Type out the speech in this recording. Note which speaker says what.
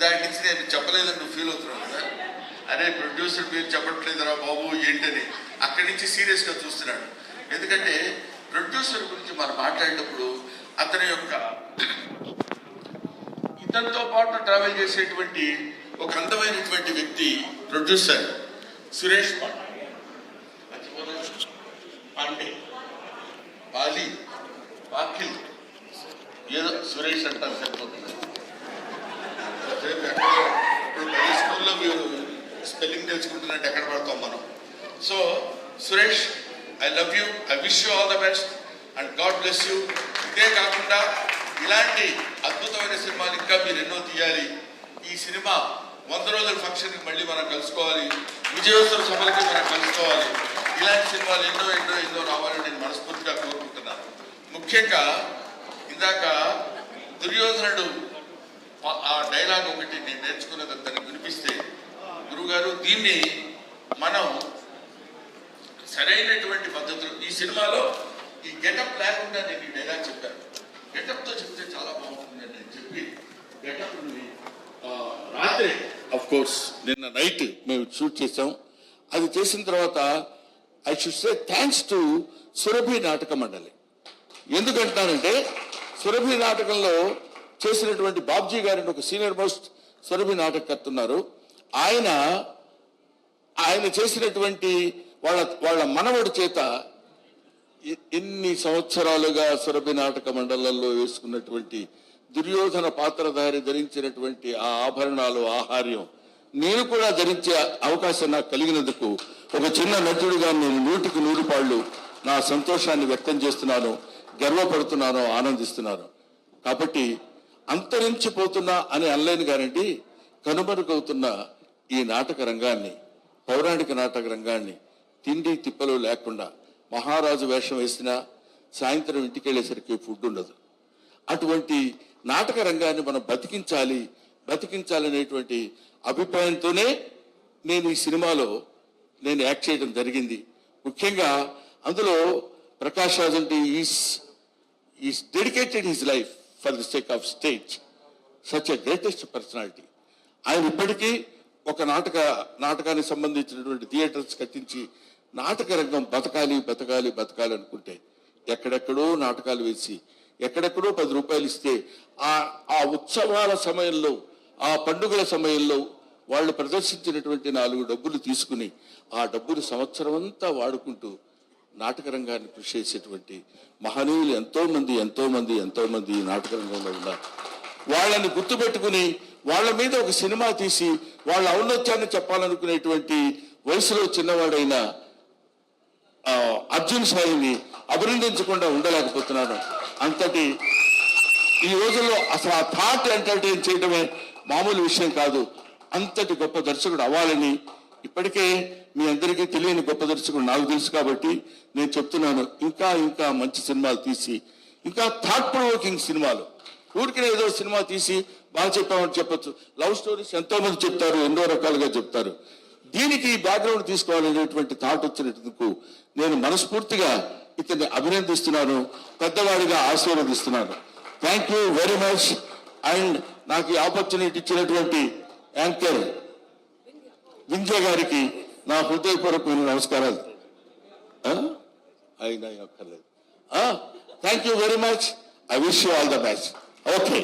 Speaker 1: ఇందాక నుంచి నేను చెప్పలేదని నువ్వు ఫీల్ అవుతున్నావు కదా, అరే ప్రొడ్యూసర్ మీరు చెప్పట్లేదురా బాబు ఏంటని అక్కడి నుంచి సీరియస్గా చూస్తున్నాడు. ఎందుకంటే ప్రొడ్యూసర్ గురించి మనం మాట్లాడేటప్పుడు అతని యొక్క ఇతనితో పాటు ట్రావెల్ చేసేటువంటి ఒక అందమైనటువంటి వ్యక్తి ప్రొడ్యూసర్ సురేష్ పాండే పాలి పాఖిల్ ఏదో సురేష్ అంటారు సరిపోతుంది. ఇప్పుడు హై స్కూల్లో మీరు స్పెల్లింగ్ తెలుసుకుంటున్నట్టు ఎక్కడ పడతాం మనం. So Suresh, I love you, I wish you all the best and God bless you. ఇదే కాకుండా ఇలాంటి అద్భుతమైన సినిమాలు ఇంకా మీరు ఎన్నో తీయాలి. ఈ సినిమా 100 రోజుల ఫంక్షన్కి మళ్ళీ మనం కలుసుకోవాలి, విజయోత్సవ సభలకి మనం కలుసుకోవాలి. ఇలాంటి సినిమాలు ఎన్నో ఎన్నో ఎన్నో రావాలని నేను మనస్ఫూర్తిగా కోరుకుంటున్నాను. ముఖ్యంగా ఇందాక దుర్యోధనుడు ఆ డైలాగ్ ఒకటి నేను నేర్చుకున్నది దాన్ని వినిపిస్తే, గురువుగారు దీన్ని మనం సరైనటువంటి పద్ధతులు ఈ సినిమాలో ఈ గెటప్ లేకుండా నేను ఈ డైలాగ్ చెప్పాను. గెటప్తో చెప్తే చాలా బాగుంటుంది అని చెప్పి గెటప్ రాత్రి అఫ్ కోర్స్ నిన్న నైట్ మేము షూట్ చేసాం. అది చేసిన తర్వాత I should say thanks to Surabhi నాటక మండలి. ఎందుకంటానంటే సురభి నాటకంలో చేసినటువంటి బాబ్జీ గారిని ఒక సీనియర్ మోస్ట్ సురభి నాటకర్త ఉన్నారు. ఆయన చేసినటువంటి వాళ్ళ మనవడి చేత ఎన్ని సంవత్సరాలుగా సురభి నాటక మండలంలో వేసుకున్నటువంటి దుర్యోధన పాత్రధారి ధరించినటువంటి ఆ ఆభరణాలు, ఆహార్యం నేను కూడా ధరించే అవకాశం నాకు కలిగినందుకు ఒక చిన్న నటుడిగా నేను 100కి 100 పాళ్ళు నా సంతోషాన్ని వ్యక్తం చేస్తున్నాను, గర్వపడుతున్నాను, ఆనందిస్తున్నాను. కాబట్టి అంతరించిపోతున్నా అని అనలేను గారండి, కనుమరుగవుతున్న ఈ నాటక రంగాన్ని, పౌరాణిక నాటక రంగాన్ని తిండి తిప్పలు లేకుండా మహారాజు వేషం వేసినా సాయంత్రం ఇంటికి వెళ్ళేసరికి ఫుడ్ ఉండదు. అటువంటి నాటక రంగాన్ని మనం బతికించాలనేటువంటి అభిప్రాయంతోనే నేను ఈ సినిమాలో యాక్ట్ చేయడం జరిగింది. ముఖ్యంగా అందులో ప్రకాష్ రాజ్ అంటే is dedicated his life for the sake of stage, such a greatest personality. ఆయన ఇప్పటికీ ఒక నాటకానికి సంబంధించినటువంటి థియేటర్స్ కట్టించి నాటక రంగం బతకాలి అనుకుంటే ఎక్కడెక్కడో నాటకాలు వేసి ఎక్కడెక్కడో 10 రూపాయలు ఇస్తే ఆ ఉత్సవాల సమయంలో, ఆ పండుగల సమయంలో వాళ్ళు ప్రదర్శించినటువంటి 4 డబ్బులు తీసుకుని ఆ డబ్బులు సంవత్సరం అంతా వాడుకుంటూ నాటక రంగాన్ని కృషి చేసేటువంటి మహనీయులు ఎంతో మంది ఈ నాటక రంగంలో ఉన్నారు. వాళ్ళని గుర్తుపెట్టుకుని వాళ్ళ మీద ఒక సినిమా తీసి వాళ్ళ ఔన్నత్యాన్ని చెప్పాలనుకునేటువంటి వయసులో చిన్నవాడైన అర్జున్ సాయిని అభినందించకుండా ఉండలేకపోతున్నాను. అంతటి ఈ రోజుల్లో అసలు ఆ థాట్ ఎంటర్టైన్ చేయడమే మామూలు విషయం కాదు. అంతటి గొప్ప దర్శకుడు అవ్వాలని ఇప్పటికే మీ అందరికీ తెలియని గొప్ప దర్శకుడు నాకు తెలుసు కాబట్టి నేను చెప్తున్నాను, ఇంకా మంచి సినిమాలు తీసి, ఇంకా థాట్ ప్రొవోకింగ్ సినిమాలు, ఊరికినే ఏదో సినిమా తీసి బాగా చెప్పామని చెప్పచ్చు. లవ్ స్టోరీస్ ఎంతో మంది చెప్తారు, ఎన్నో రకాలుగా చెప్తారు. దీనికి బ్యాక్గ్రౌండ్ తీసుకోవాలనేటువంటి థాట్ వచ్చినందుకు నేను మనస్ఫూర్తిగా ఇతన్ని అభినందిస్తున్నాను, పెద్దవాడిగా ఆశీర్వదిస్తున్నాను. Thank you very much. And నాకు ఈ ఆపర్చునిటీ ఇచ్చినటువంటి యాంకర్ వింధ్య గారికి నా హృదయపూర్వకమైన నమస్కారాలు. అయినా అక్కర్లేదు. Thank you very much. I wish you all the best. Okay.